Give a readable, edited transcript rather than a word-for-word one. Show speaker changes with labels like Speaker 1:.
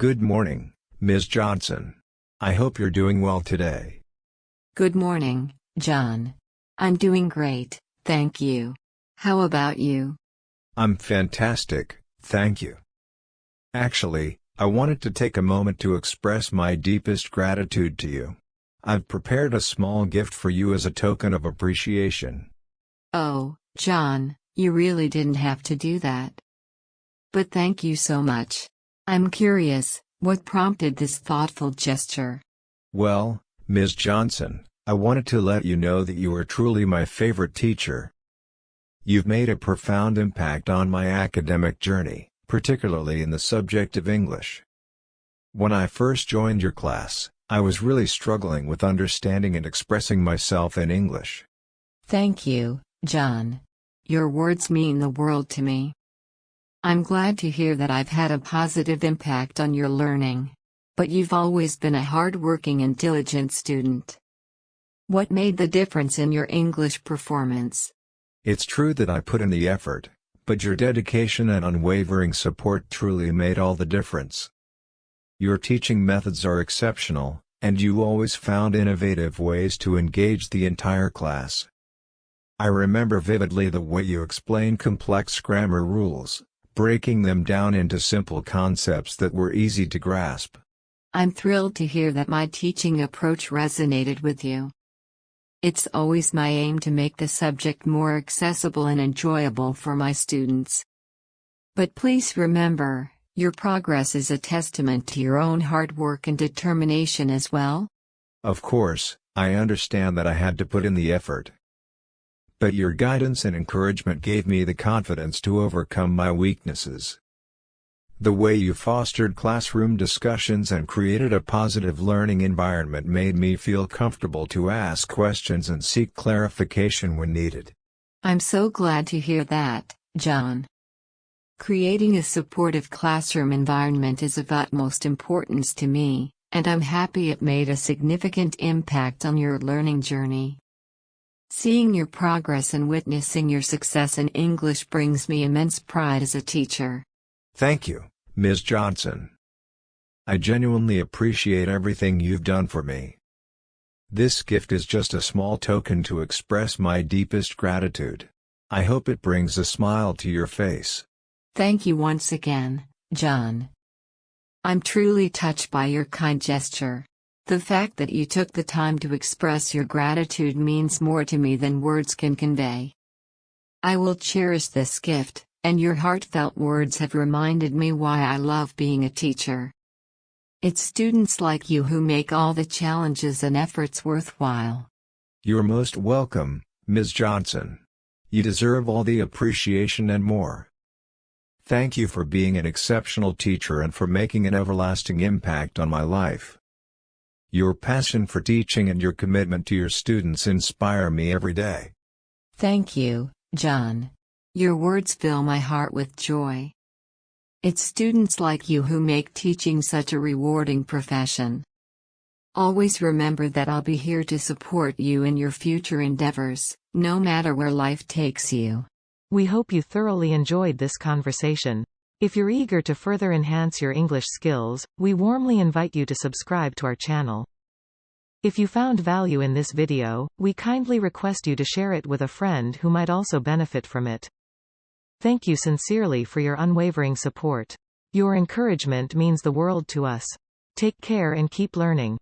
Speaker 1: Good morning, Ms. Johnson. I hope you're doing well today.
Speaker 2: Good morning, John. I'm doing great, thank you. How about you?
Speaker 1: I'm fantastic, thank you. Actually, I wanted to take a moment to express my deepest gratitude to you. I've prepared a small gift for you as a token of appreciation.
Speaker 2: Oh, John, you really didn't have to do that. But thank you so much. I'm curious, what prompted this thoughtful gesture?
Speaker 1: Well, Ms. Johnson, I wanted to let you know that you are truly my favorite teacher. You've made a profound impact on my academic journey, particularly in the subject of English. When I first joined your class, I was really struggling with understanding and expressing myself in English.
Speaker 2: Thank you, John. Your words mean the world to me. I'm glad to hear that I've had a positive impact on your learning. But you've always been a hard-working and diligent student. What made the difference in your English performance?
Speaker 1: It's true that I put in the effort, but your dedication and unwavering support truly made all the difference. Your teaching methods are exceptional, and you always found innovative ways to engage the entire class. I remember vividly the way you explained complex grammar rules, breaking them down into simple concepts that were easy to grasp.
Speaker 2: I'm thrilled to hear that my teaching approach resonated with you. It's always my aim to make the subject more accessible and enjoyable for my students. But please remember, your progress is a testament to your own hard work and determination as well.
Speaker 1: Of course, I understand that I had to put in the effort. But your guidance and encouragement gave me the confidence to overcome my weaknesses. The way you fostered classroom discussions and created a positive learning environment made me feel comfortable to ask questions and seek clarification when needed.
Speaker 2: I'm so glad to hear that, John. Creating a supportive classroom environment is of utmost importance to me, and I'm happy it made a significant impact on your learning journey. Seeing your progress and witnessing your success in English brings me immense pride as a teacher.
Speaker 1: Thank you, Ms. Johnson. I genuinely appreciate everything you've done for me. This gift is just a small token to express my deepest gratitude. I hope it brings a smile to your face.
Speaker 2: Thank you once again, John. I'm truly touched by your kind gesture. The fact that you took the time to express your gratitude means more to me than words can convey. I will cherish this gift, and your heartfelt words have reminded me why I love being a teacher. It's students like you who make all the challenges and efforts worthwhile.
Speaker 1: You're most welcome, Ms. Johnson. You deserve all the appreciation and more. Thank you for being an exceptional teacher and for making an everlasting impact on my life. Your passion for teaching and your commitment to your students inspire me every day.
Speaker 2: Thank you, John. Your words fill my heart with joy. It's students like you who make teaching such a rewarding profession. Always remember that I'll be here to support you in your future endeavors, no matter where life takes you.
Speaker 3: We hope you thoroughly enjoyed this conversation. If you're eager to further enhance your English skills, we warmly invite you to subscribe to our channel. If you found value in this video, we kindly request you to share it with a friend who might also benefit from it. Thank you sincerely for your unwavering support. Your encouragement means the world to us. Take care and keep learning.